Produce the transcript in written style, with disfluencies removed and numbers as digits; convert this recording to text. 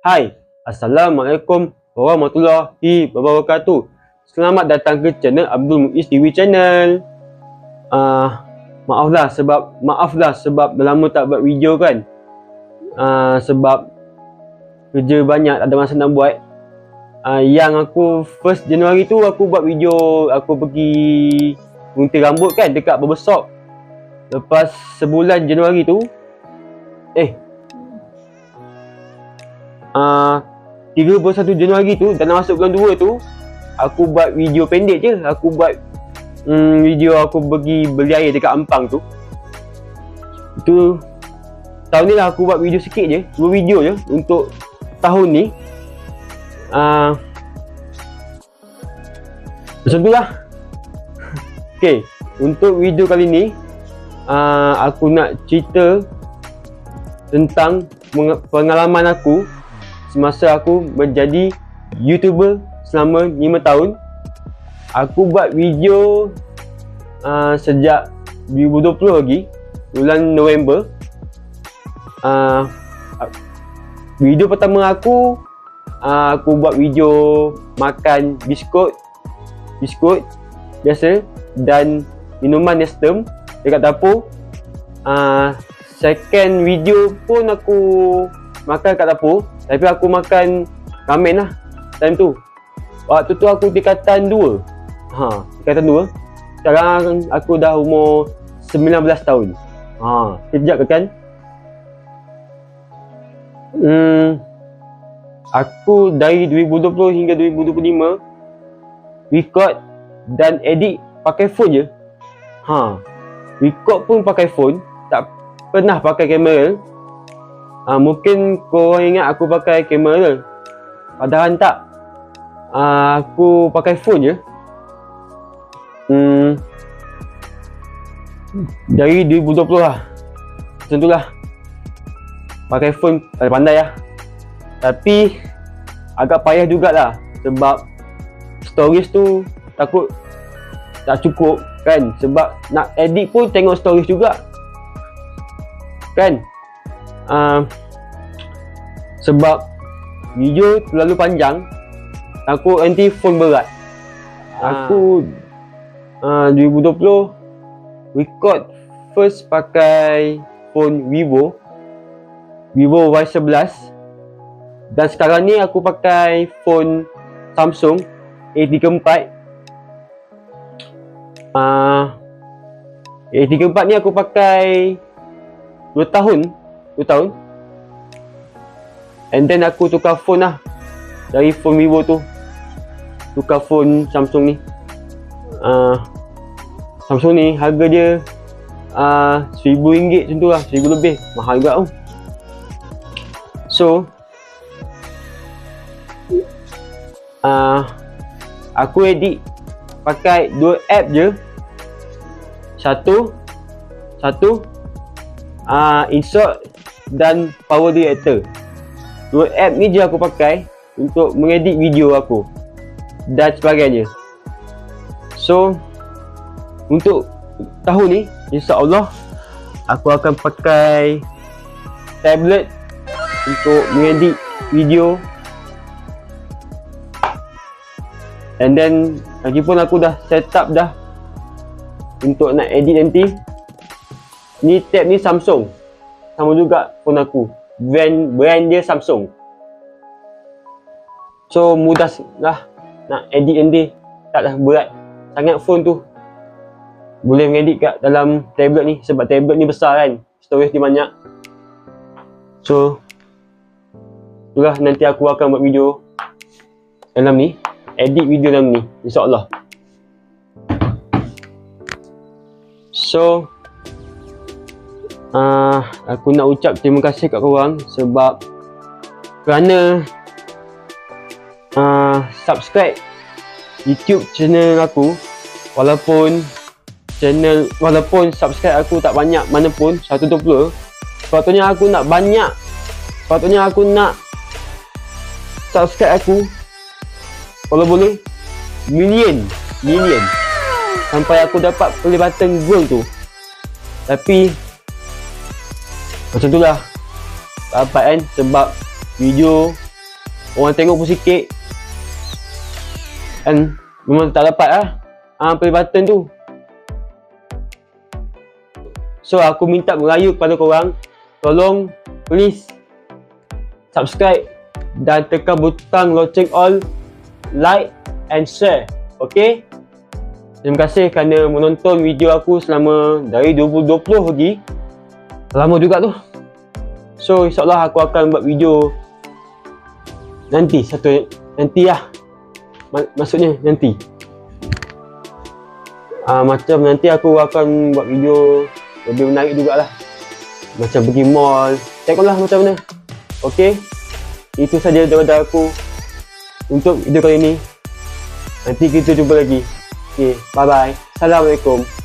Hai, Assalamualaikum warahmatullahi wabarakatuh. Selamat datang ke channel Abdul Muiz TV channel. Maaflah sebab dah lama tak buat video kan. Sebab kerja banyak, tak ada masa nak buat. Yang aku 1 Januari tu aku buat video aku pergi gunting rambut kan dekat barbershop. Lepas sebulan Januari tu 31 Januari tu, dah nak masuk bulan 2 tu, aku buat video pendek je. Aku buat video aku pergi beli air dekat Ampang tu. Itu tahun ni lah aku buat video sikit je, 2 video je untuk tahun ni. Macam tu lah. Okay, untuk video kali ni aku nak cerita tentang pengalaman aku semasa aku menjadi YouTuber selama 5 tahun. Aku buat video sejak 2020 lagi, bulan November. Video pertama aku buat video makan biskut biasa dan minuman Nestem dekat dapur. Second video pun aku makan kat dapur, tapi aku makan ramen lah time tu. Waktu tu aku tingkatan 2. Tingkatan 2. Sekarang aku dah umur 19 tahun. Kejap ke kan? Aku dari 2020 hingga 2025 record dan edit pakai phone je. Record pun pakai phone, tak pernah pakai kamera. Mungkin korang ingat aku pakai kamera, padahal tak. Aku pakai phone je. Dari 2020 lah, macam tu lah. Pakai phone pandai lah. Tapi agak payah jugalah, sebab storage tu takut tak cukup kan. Sebab nak edit pun tengok storage juga kan. Sebab video terlalu panjang, takut nanti phone berat. Aku 2020 record first pakai phone Vivo Y11, dan sekarang ni aku pakai phone Samsung A34. A34 ni aku pakai 2 tahun. And then aku tukar phone lah, dari phone Vivo tu tukar phone Samsung ni. Samsung ni harga dia RM1,000 macam tu lah, RM1,000 lebih, mahal juga tu. So aku edit pakai 2 app je. Satu InShot dan Power Director. 2 app ni je aku pakai untuk mengedit video aku dan sebagainya. So untuk tahun ni insya-Allah aku akan pakai tablet untuk mengedit video. And then lagipun aku dah set up dah untuk nak edit nanti. Ni tab ni Samsung, sama juga phone aku, brand dia Samsung. So mudah lah nak edit nanti, taklah berat sangat phone tu. Boleh mengedit kat dalam tablet ni, sebab tablet ni besar kan, storage dia banyak. So itulah, nanti aku akan buat video dalam ni, edit video dalam ni insya-Allah. So aku nak ucap terima kasih kat korang sebab kerana subscribe YouTube channel aku. Walaupun subscribe aku tak banyak mana pun, 120. Sepatutnya aku nak subscribe aku kalau boleh million sampai aku dapat play button gold tu. Tapi macam tu lah, tak dapat kan, sebab video orang tengok pun sikit. Dan memang tak dapat lah play button tu. So aku minta merayu kepada korang, tolong please subscribe dan tekan butang loceng all, like and share. Okay? Terima kasih kerana menonton video aku selama dari 2020 lagi. Lama juga tu. So insyaAllah aku akan buat video nanti lah. Maksudnya nanti macam nanti aku akan buat video lebih menarik jugalah. Macam pergi mall. Tengoklah macam mana. Okay? Itu saja daripada aku untuk video kali ini. Nanti kita jumpa lagi. Okay, bye bye. Assalamualaikum.